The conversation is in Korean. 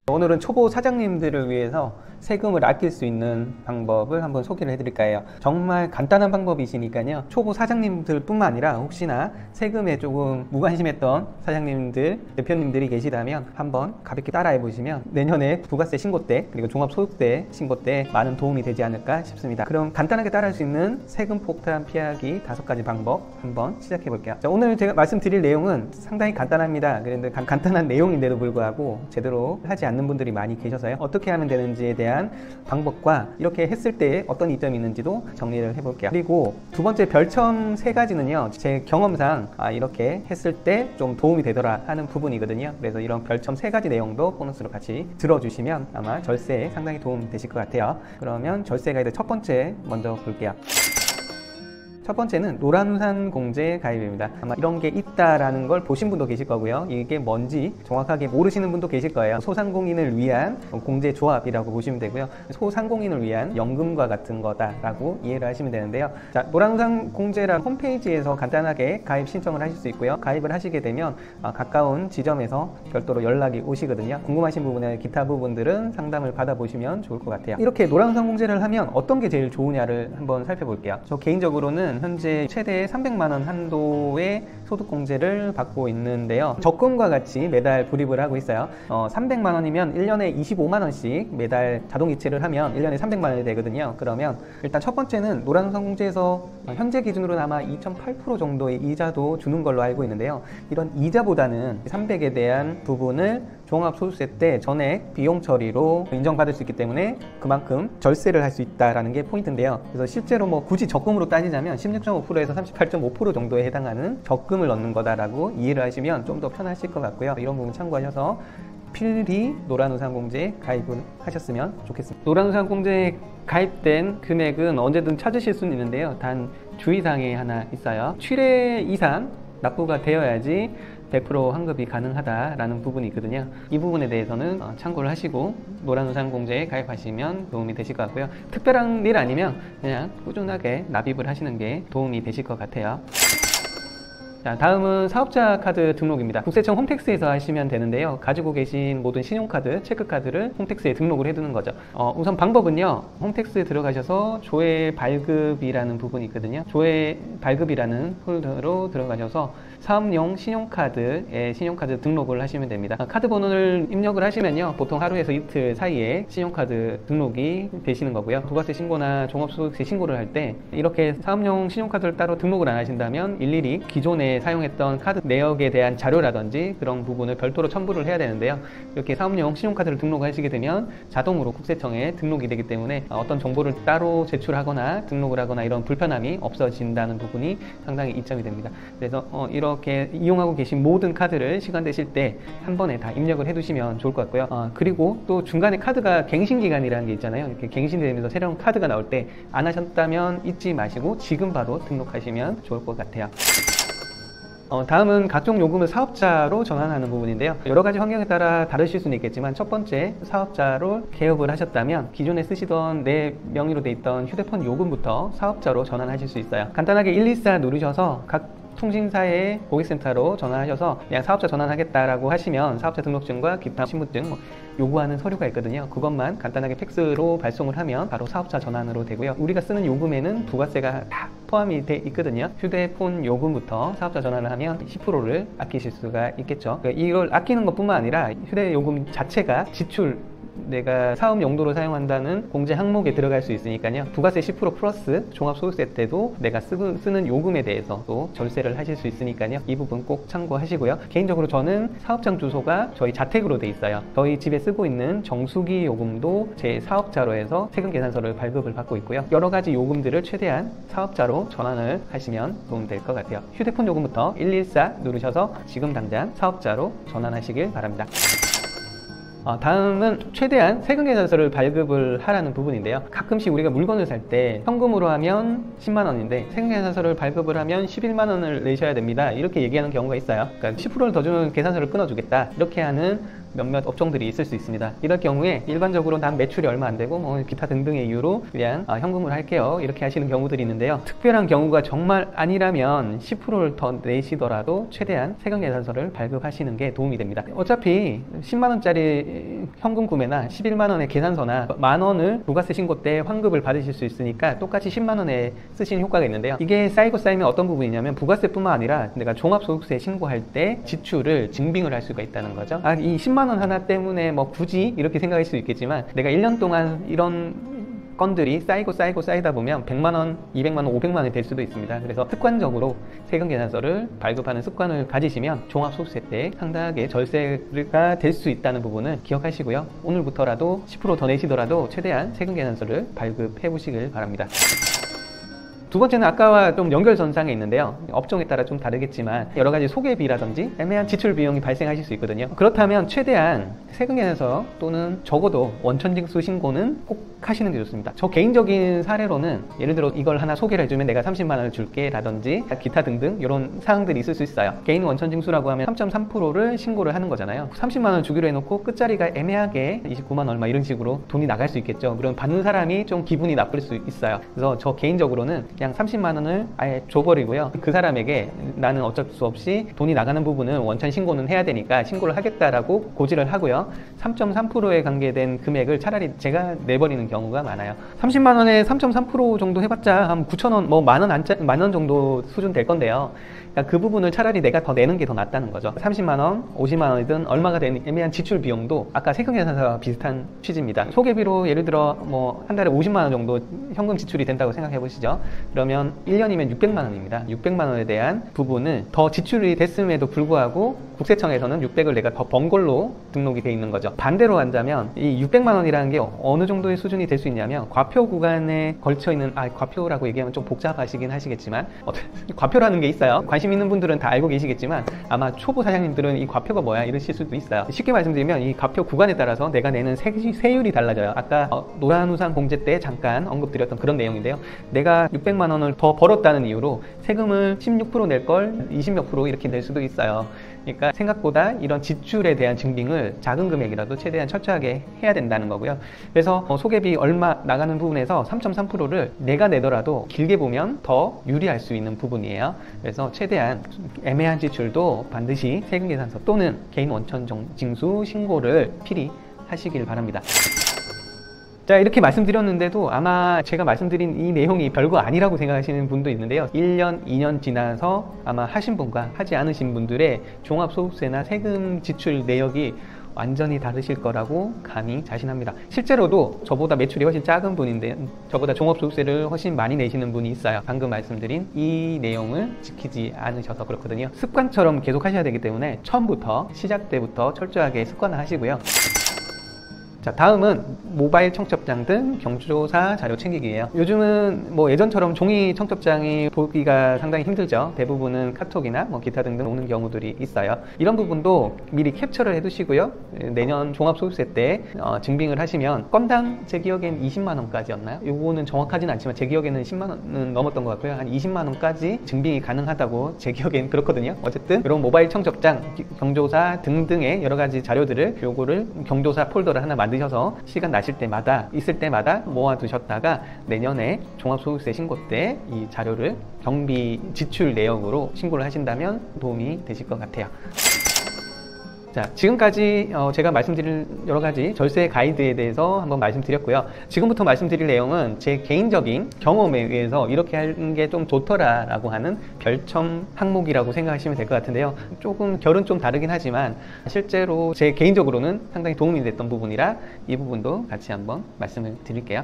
오늘은 초보 사장님들을 위해서 세금을 아낄 수 있는 방법을 한번 소개를 해드릴까 해요. 정말 간단한 방법이시니까요. 초보 사장님들 뿐만 아니라 혹시나 세금에 조금 무관심했던 사장님들, 대표님들이 계시다면 한번 가볍게 따라해 보시면 내년에 부가세 신고 때 그리고 종합소득세 신고 때 많은 도움이 되지 않을까 싶습니다. 그럼 간단하게 따라할 수 있는 세금 폭탄 피하기 5가지 방법 한번 시작해 볼게요. 자, 오늘 제가 말씀드릴 내용은 상당히 간단합니다. 그런데 간단한 내용인데도 불구하고 제대로 하지 않는 분들이 많이 계셔서요. 어떻게 하면 되는지에 대한 방법과 이렇게 했을 때 어떤 이점이 있는지도 정리를 해볼게요. 그리고 두 번째 별첨 3가지는요, 제 경험상 이렇게 했을 때 좀 도움이 되더라 하는 부분이거든요. 그래서 이런 별첨 3가지 내용도 보너스로 같이 들어주시면 아마 절세에 상당히 도움 되실 것 같아요. 그러면 절세 가이드 첫 번째 먼저 볼게요. 첫 번째는 노란우산 공제 가입입니다. 아마 이런 게 있다라는 걸 보신 분도 계실 거고요. 이게 뭔지 정확하게 모르시는 분도 계실 거예요. 소상공인을 위한 공제 조합이라고 보시면 되고요. 소상공인을 위한 연금과 같은 거다라고 이해를 하시면 되는데요. 자, 노란우산 공제란 홈페이지에서 간단하게 가입 신청을 하실 수 있고요. 가입을 하시게 되면 가까운 지점에서 별도로 연락이 오시거든요. 궁금하신 부분에 기타 부분들은 상담을 받아보시면 좋을 것 같아요. 이렇게 노란우산 공제를 하면 어떤 게 제일 좋으냐를 한번 살펴볼게요. 저 개인적으로는 현재 최대 300만원 한도의 소득공제를 받고 있는데요. 적금과 같이 매달 불입을 하고 있어요. 300만원이면 1년에 25만원씩 매달 자동이체를 하면 1년에 300만원이 되거든요. 그러면 일단 첫 번째는 노란우산 공제에서 현재 기준으로는 아마 2.8% 정도의 이자도 주는 걸로 알고 있는데요. 이런 이자보다는 300에 대한 부분을 종합소득세 때 전액 비용 처리로 인정받을 수 있기 때문에 그만큼 절세를 할 수 있다는 게 포인트인데요. 그래서 실제로 굳이 적금으로 따지자면 16.5%에서 38.5% 정도에 해당하는 적금을 넣는 거다라고 이해를 하시면 좀 더 편하실 것 같고요. 이런 부분 참고하셔서 필히 노란우산 공제에 가입을 하셨으면 좋겠습니다. 노란우산 공제에 가입된 금액은 언제든 찾으실 수는 있는데요. 단 주의사항이 하나 있어요. 7회 이상 납부가 되어야지 100% 환급이 가능하다라는 부분이 있거든요. 이 부분에 대해서는 참고를 하시고 노란우산 공제에 가입하시면 도움이 되실 것 같고요. 특별한 일 아니면 그냥 꾸준하게 납입을 하시는 게 도움이 되실 것 같아요. 자, 다음은 사업자 카드 등록입니다. 국세청 홈택스에서 하시면 되는데요. 가지고 계신 모든 신용카드, 체크카드를 홈택스에 등록을 해두는 거죠. 우선 방법은요, 홈택스에 들어가셔서 조회 발급이라는 부분이 있거든요. 조회 발급이라는 폴더로 들어가셔서 사업용 신용카드에 신용카드 등록을 하시면 됩니다. 카드 번호를 입력을 하시면요, 보통 하루에서 이틀 사이에 신용카드 등록이 되시는 거고요. 부가세 신고나 종합소득세 신고를 할 때 이렇게 사업용 신용카드를 따로 등록을 안 하신다면 일일이 기존에 사용했던 카드 내역에 대한 자료라든지 그런 부분을 별도로 첨부를 해야 되는데요. 이렇게 사업용 신용카드를 등록하시게 되면 자동으로 국세청에 등록이 되기 때문에 어떤 정보를 따로 제출하거나 등록을 하거나 이런 불편함이 없어진다는 부분이 상당히 이점이 됩니다. 그래서 이렇게 이용하고 계신 모든 카드를 시간 되실 때 한 번에 다 입력을 해두시면 좋을 것 같고요. 그리고 또 중간에 카드가 갱신기간이라는 게 있잖아요. 이렇게 갱신되면서 새로운 카드가 나올 때 안 하셨다면 잊지 마시고 지금 바로 등록하시면 좋을 것 같아요. 다음은 각종 요금을 사업자로 전환하는 부분인데요. 여러 가지 환경에 따라 다르실 수는 있겠지만 첫 번째, 사업자로 개업을 하셨다면 기존에 쓰시던 내 명의로 돼 있던 휴대폰 요금부터 사업자로 전환하실 수 있어요. 간단하게 114 누르셔서 각 통신사의 고객센터로 전화하셔서 그냥 사업자 전환하겠다라고 하시면 사업자 등록증과 기타 신분증 요구하는 서류가 있거든요. 그것만 간단하게 팩스로 발송을 하면 바로 사업자 전환으로 되고요. 우리가 쓰는 요금에는 부가세가 다 포함이 돼 있거든요. 휴대폰 요금부터 사업자 전환을 하면 10%를 아끼실 수가 있겠죠. 이걸 아끼는 것뿐만 아니라 휴대요금 자체가 지출, 내가 사업 용도로 사용한다는 공제 항목에 들어갈 수 있으니까요. 부가세 10% 플러스 종합소득세 때도 내가 쓰는 요금에 대해서 또 절세를 하실 수 있으니까요. 이 부분 꼭 참고하시고요. 개인적으로 저는 사업장 주소가 저희 자택으로 돼 있어요. 저희 집에 쓰고 있는 정수기 요금도 제 사업자로 해서 세금 계산서를 발급을 받고 있고요. 여러 가지 요금들을 최대한 사업자로 전환을 하시면 도움될 것 같아요. 휴대폰 요금부터 114 누르셔서 지금 당장 사업자로 전환하시길 바랍니다. 다음은 최대한 세금 계산서를 발급을 하라는 부분인데요. 가끔씩 우리가 물건을 살 때 현금으로 하면 10만원인데 세금 계산서를 발급을 하면 11만원을 내셔야 됩니다. 이렇게 얘기하는 경우가 있어요. 그러니까 10%를 더 주면 계산서를 끊어주겠다, 이렇게 하는 몇몇 업종들이 있을 수 있습니다. 이럴 경우에 일반적으로 난 매출이 얼마 안 되고 뭐 기타 등등의 이유로 그냥 현금으로 할게요 이렇게 하시는 경우들이 있는데요. 특별한 경우가 정말 아니라면 10%를 더 내시더라도 최대한 세금계산서를 발급하시는 게 도움이 됩니다. 어차피 10만원짜리 현금 구매나 11만원의 계산서나 만원을 부가세 신고 때 환급을 받으실 수 있으니까 똑같이 10만원에 쓰시는 효과가 있는데요. 이게 쌓이고 쌓이면 어떤 부분이냐면 부가세뿐만 아니라 내가 종합소득세 신고할 때 지출을 증빙을 할 수가 있다는 거죠. 이 10만원 하나 때문에 뭐 굳이 이렇게 생각할 수 있겠지만 내가 1년 동안 이런 건들이 쌓이다 보면 100만원, 200만원, 500만원이 될 수도 있습니다. 그래서 습관적으로 세금계산서를 발급하는 습관을 가지시면 종합소득세 때 상당하게 절세가 될 수 있다는 부분을 기억하시고요. 오늘부터라도 10% 더 내시더라도 최대한 세금계산서를 발급해 보시길 바랍니다. 두 번째는 아까와 좀 연결선상에 있는데요. 업종에 따라 좀 다르겠지만 여러 가지 소개비라든지 애매한 지출 비용이 발생하실 수 있거든요. 그렇다면 최대한 세금계산서 또는 적어도 원천징수 신고는 꼭 하시는 게 좋습니다. 저 개인적인 사례로는 예를 들어 이걸 하나 소개를 해주면 내가 30만 원을 줄게 라든지 기타 등등 이런 사항들이 있을 수 있어요. 개인 원천징수라고 하면 3.3%를 신고를 하는 거잖아요. 30만 원을 주기로 해놓고 끝자리가 애매하게 29만 얼마 이런 식으로 돈이 나갈 수 있겠죠. 그럼 받는 사람이 좀 기분이 나쁠 수 있어요. 그래서 저 개인적으로는 그냥 30만 원을 아예 줘버리고요. 그 사람에게 나는 어쩔 수 없이 돈이 나가는 부분은 원천 신고는 해야 되니까 신고를 하겠다라고 고지를 하고요. 3.3%에 관계된 금액을 차라리 제가 내버리는 경우가 많아요. 30만 원에 3.3% 정도 해봤자 한 9,000원, 뭐 만원 정도 수준 될 건데요. 그러니까 그 부분을 차라리 내가 더 내는 게 더 낫다는 거죠. 30만 원, 50만 원이든 얼마가 되는 애매한 지출 비용도 아까 세금계산서와 비슷한 취지입니다. 소개비로 예를 들어 뭐 한 달에 50만 원 정도 현금 지출이 된다고 생각해 보시죠. 그러면 1년이면 600만 원입니다. 600만 원에 대한 부분을 더 지출이 됐음에도 불구하고 국세청에서는 600을 내가 더 번 걸로 등록이 돼 있는 거죠. 반대로 한다면 이 600만 원이라는 게 어느 정도의 수준이 될 수 있냐면 과표 구간에 걸쳐 있는 과표라고 얘기하면 좀 복잡하시긴 하시겠지만 과표라는 게 있어요. 관심 있는 분들은 다 알고 계시겠지만 아마 초보 사장님들은 이 과표가 뭐야 이러실 수도 있어요. 쉽게 말씀드리면 이 과표 구간에 따라서 내가 내는 세율이 달라져요. 아까 노란우산 공제 때 잠깐 언급드렸던 그런 내용인데요. 내가 600만 원을 더 벌었다는 이유로 세금을 16% 낼 걸 20몇 프로 이렇게 낼 수도 있어요. 그러니까 생각보다 이런 지출에 대한 증빙을 작은 금액이라도 최대한 철저하게 해야 된다는 거고요. 그래서 소개비 얼마 나가는 부분에서 3.3%를 내가 내더라도 길게 보면 더 유리할 수 있는 부분이에요. 그래서 최대한 애매한 지출도 반드시 세금계산서 또는 개인 원천징수 신고를 필히 하시길 바랍니다. 자, 이렇게 말씀드렸는데도 아마 제가 말씀드린 이 내용이 별거 아니라고 생각하시는 분도 있는데요. 1년, 2년 지나서 아마 하신 분과 하지 않으신 분들의 종합소득세나 세금 지출 내역이 완전히 다르실 거라고 감히 자신합니다. 실제로도 저보다 매출이 훨씬 작은 분인데 저보다 종합소득세를 훨씬 많이 내시는 분이 있어요. 방금 말씀드린 이 내용을 지키지 않으셔서 그렇거든요. 습관처럼 계속 하셔야 되기 때문에 처음부터 시작 때부터 철저하게 습관을 하시고요. 자, 다음은 모바일 청첩장 등 경조사 자료 챙기기예요. 요즘은 뭐 예전처럼 종이 청첩장이 보기가 상당히 힘들죠. 대부분은 카톡이나 뭐 기타 등등 오는 경우들이 있어요. 이런 부분도 미리 캡처를 해 두시고요. 내년 종합소득세 때 증빙을 하시면 건당 제 기억엔 20만 원까지였나요? 요거는 정확하진 않지만 제 기억에는 10만 원은 넘었던 것 같고요. 한 20만 원까지 증빙이 가능하다고 제 기억엔 그렇거든요. 어쨌든 이런 모바일 청첩장, 경조사 등등의 여러 가지 자료들을 요거를 경조사 폴더를 하나 만드셔서 시간 나실 때마다 있을 때마다 모아 두셨다가 내년에 종합소득세 신고 때 이 자료를 경비 지출 내역으로 신고를 하신다면 도움이 되실 것 같아요. 자, 지금까지 제가 말씀드릴 여러 가지 절세 가이드에 대해서 한번 말씀드렸고요. 지금부터 말씀드릴 내용은 제 개인적인 경험에 의해서 이렇게 하는 게 좀 좋더라라고 하는 별첨 항목이라고 생각하시면 될 것 같은데요. 조금 결은 좀 다르긴 하지만 실제로 제 개인적으로는 상당히 도움이 됐던 부분이라 이 부분도 같이 한번 말씀을 드릴게요.